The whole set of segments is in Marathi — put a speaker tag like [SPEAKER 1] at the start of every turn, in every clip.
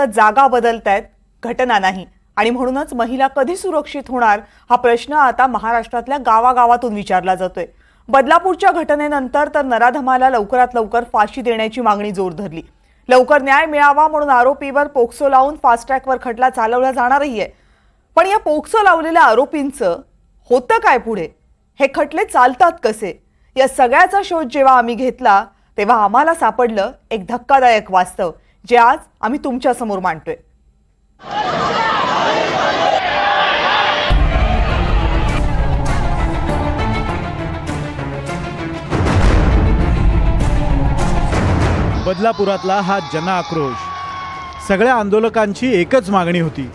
[SPEAKER 1] फक्त जागा बदलतायत, घटना नाही। आणि म्हणूनच महिला कधी सुरक्षित होणार हा प्रश्न आता महाराष्ट्रातल्या गावागावातून विचारला जातोय। बदलापूरच्या घटनेनंतर तर नराधमाला लवकरात लवकर फाशी देण्याची मागणी जोर धरली। लवकर न्याय मिळावा म्हणून आरोपीवर पोक्सो लावून फास्ट ट्रॅकवर खटला चालवला जाणारही आहे। पण या पोक्सो लावलेल्या आरोपींचं होतं काय पुढे? हे खटले चालतात कसे? या सगळ्याचा शोध जेव्हा आम्ही घेतला तेव्हा आम्हाला सापडलं एक धक्कादायक वास्तव, जे आज आम्ही तुमच्या समोर मांडतोय।
[SPEAKER 2] बदलापुरातला हा जनआक्रोश, सगळ्या आंदोलकांची एकच मागणी होती,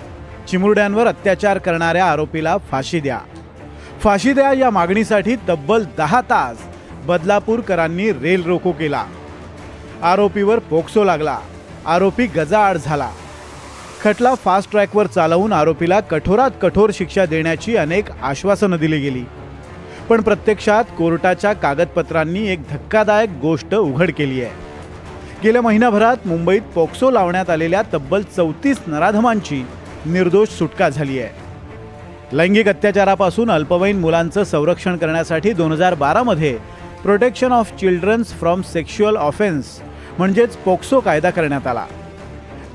[SPEAKER 2] चिमुरड्यांवर अत्याचार करणाऱ्या आरोपीला फाशी द्या। फाशी द्या या मागणीसाठी तब्बल 10 तास बदलापूरकरांनी रेल रोको केला। आरोपीवर पोक्सो लागला, आरोपी गजाआड झाला। खटला फास्ट ट्रॅकवर चालवून आरोपीला कठोरात कठोर शिक्षा देण्याची अनेक आश्वासनं दिली गेली, पण प्रत्यक्षात कोर्टाच्या कागदपत्रांनी एक धक्कादायक गोष्ट उघड केली आहे। गेल्या महिनाभरात मुंबईत पोक्सो लावण्यात आलेल्या तब्बल 34 नराधमांची निर्दोष सुटका झाली आहे। लैंगिक अत्याचारापासून अल्पवयीन मुलांचं संरक्षण करण्यासाठी 2012 मध्ये protection of childrens from sexual offence म्हणजेच पोक्सो कायदा करण्यात आला।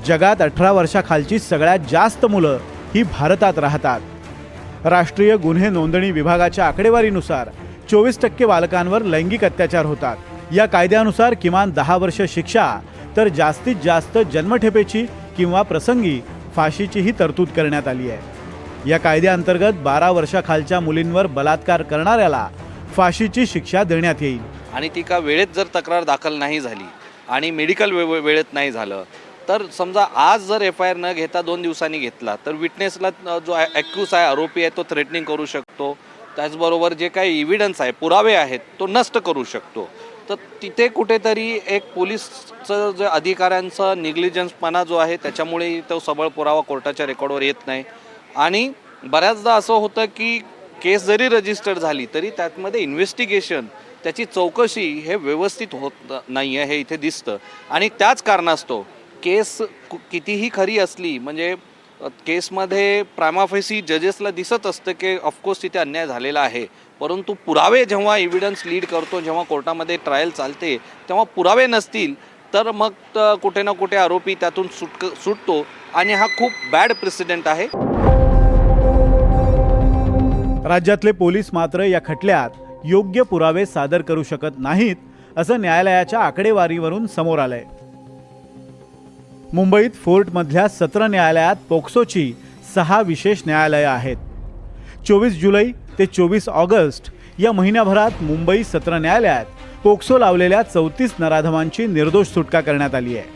[SPEAKER 2] जगात 18 वर्षाखालची सगळ्यात जास्त मुलं ही भारतात राहतात। राष्ट्रीय गुन्हे नोंदणी विभागाच्या आकडेवारीनुसार 24% बालकांवर लैंगिक अत्याचार होतात। या कायद्यानुसार किमान 10 वर्ष शिक्षा तर जास्तीत जास्त जन्मठेपेची किंवा प्रसंगी फाशीचीही तरतूद करण्यात आली आहे। या कायद्याअंतर्गत 12 वर्षाखालच्या मुलींवर बलात्कार करणाऱ्याला फाशीची शिक्षा देण्यात येईल।
[SPEAKER 3] आणि ती का वेळेत जर तक्रार दाखल नाही झाली आणि मेडिकल वेळेत नाही झालं तर समजा आज जर FIR न घेता 2 दिवसांनी घेतला तर विटनेसला जो ॲक्यूज आहे, आरोपी आहे, तो थ्रेटनिंग करू शकतो। त्याचबरोबर जे काही एव्हिडन्स आहे, पुरावे आहेत, तो नष्ट करू शकतो। तर तिथे कुठेतरी एक पोलीसचं जे अधिकाऱ्यांचा निग्लिजन्सपणा जो आहे त्याच्यामुळे तो सबळ पुरावा कोर्टाच्या रेकॉर्डवर येत नाही। आणि बऱ्याचदा असं होतं की केस जरी रजिस्टर झाली तरी त्यामध्ये इन्व्हेस्टिगेशन, त्याची चौकशी हे व्यवस्थित होत नाही आहे, हे इथे दिसतं। आणि त्याच कारणास्तव केस कितीही खरी असली म्हणजे केसमध्ये प्रायमा फेसी जजेसला दिसत असतं की ऑफकोर्स तिथे अन्याय झालेला आहे, परंतु पुरावे जेव्हा एव्हिडन्स लीड करतो, जेव्हा कोर्टामध्ये ट्रायल चालते तेव्हा पुरावे नसतील तर मग कुठे ना कुठे आरोपी त्यातून सुटतो आणि हा खूप बॅड प्रेसिडेंट आहे।
[SPEAKER 2] राज्यातले पोलीस मात्र या खटल्यात योग्य पुरावे सादर करू शकत नाहीत असं न्यायालयाच्या आकडेवारीवरून समोर आलंय। मुंबईत फोर्टमधल्या सत्र न्यायालयात पोक्सोची 6 विशेष न्यायालयं आहेत। 24 जुलै ते 24 ऑगस्ट या महिन्याभरात मुंबई सत्र न्यायालयात पोक्सो लावलेल्या 34 नराधमांची निर्दोष सुटका करण्यात आली आहे।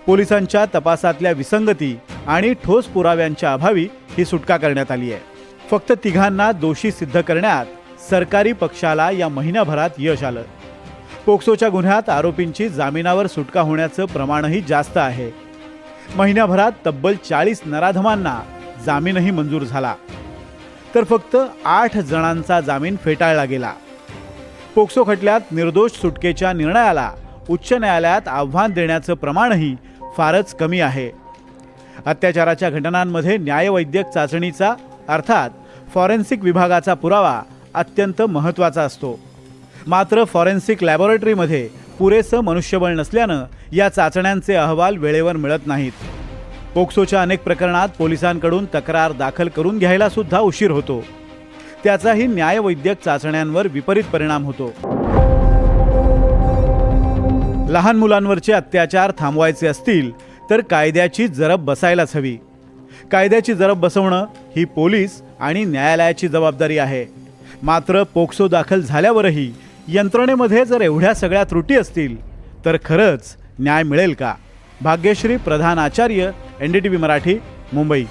[SPEAKER 2] पोलिसांच्या तपासातल्या विसंगती आणि ठोस पुराव्यांच्या अभावी ही सुटका करण्यात आली आहे। फक्त 3घांना दोषी सिद्ध करण्यात सरकारी पक्षाला या महिन्याभरात यश आलं। पोक्सोच्या गुन्ह्यात आरोपींची जामिनावर सुटका होण्याचं प्रमाणही जास्त आहे। महिन्याभरात तब्बल 40 नराधमांना जामीनही मंजूर झाला, तर फक्त 8 जणांचा जामीन फेटाळला गेला। पोक्सो खटल्यात निर्दोष सुटकेच्या निर्णयाला उच्च न्यायालयात आव्हान देण्याचं प्रमाणही फारच कमी आहे। अत्याचाराच्या घटनांमध्ये न्यायवैद्यक चाचणीचा अर्थात फॉरेन्सिक विभागाचा पुरावा अत्यंत महत्त्वाचा असतो। मात्र फॉरेन्सिक लॅबोरेटरीमध्ये पुरेसं मनुष्यबळ नसल्यानं या चाचण्यांचे अहवाल वेळेवर मिळत नाहीत। पोक्सोच्या अनेक प्रकरणात पोलिसांकडून तक्रार दाखल करून घ्यायला सुद्धा उशीर होतो, त्याचाही न्यायवैद्यक चाचण्यांवर विपरीत परिणाम होतो। लहान मुलांवरचे अत्याचार थांबवायचे असतील तर कायद्याची जरब बसायलाच हवी। कायद्याची जरब बसवणं ही पोलीस आणि न्यायालयाची जबाबदारी आहे। मात्र पोक्सो दाखल झाल्यावरही यंत्रणेमध्ये जर एवढ्या सगळ्या त्रुटी असतील तर खरंच न्याय मिळेल का? भाग्यश्री प्रधान आचार्य, NDTV मराठी, मुंबई।